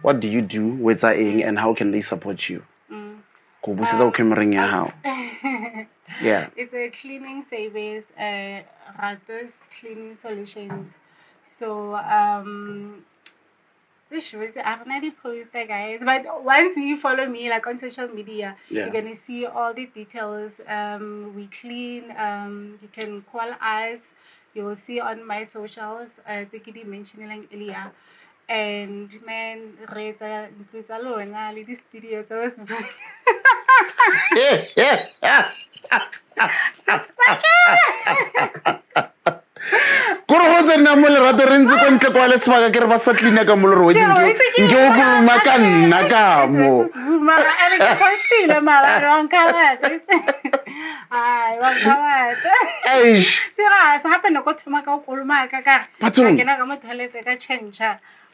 what do you do with eng and how can they support you? Go busetsa cameron ya hao. Yeah. It's a cleaning service, Ratos Cleaning Solutions. So, this was I've already posted, guys. But once you follow me, like on social media, you're gonna see all the details. We clean. You can call us. You will see on my socials. I think you mentioned earlier. And man, Reza, this alone, this studio, so was Kuro ho tsena mo le rato re ntse kontle kwa le sebaka ke re ba sa clean ka moloro we nke o buluma ka nna ka mo mara ere ke postile mara ron ka ai ron ka eish sira sa hape no go thoma ka go koloma ka ke na ka mo theletse ka change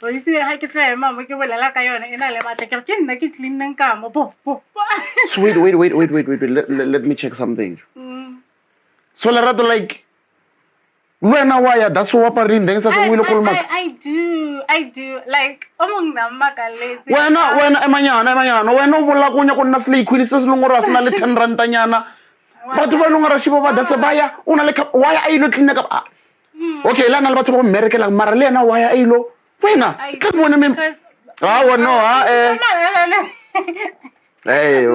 o itse ha ke tsema mo ke bolela ka yona ena le matla ke nna ke clean nang ka mo bo wait let me check something so le rato like when why that's what parin then sa mo ile koloma I do like omong na makaletse when emanyana when o bola go nya go nna sle ikhwili se se lengora sna le 10 rand nyana batho ba lengora shibo ba dase baya una le why a ilo clean ka okay la na le batho ba America la mara le na why a ilo wena ka bona me no hey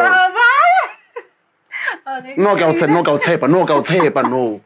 no ka o tshepa no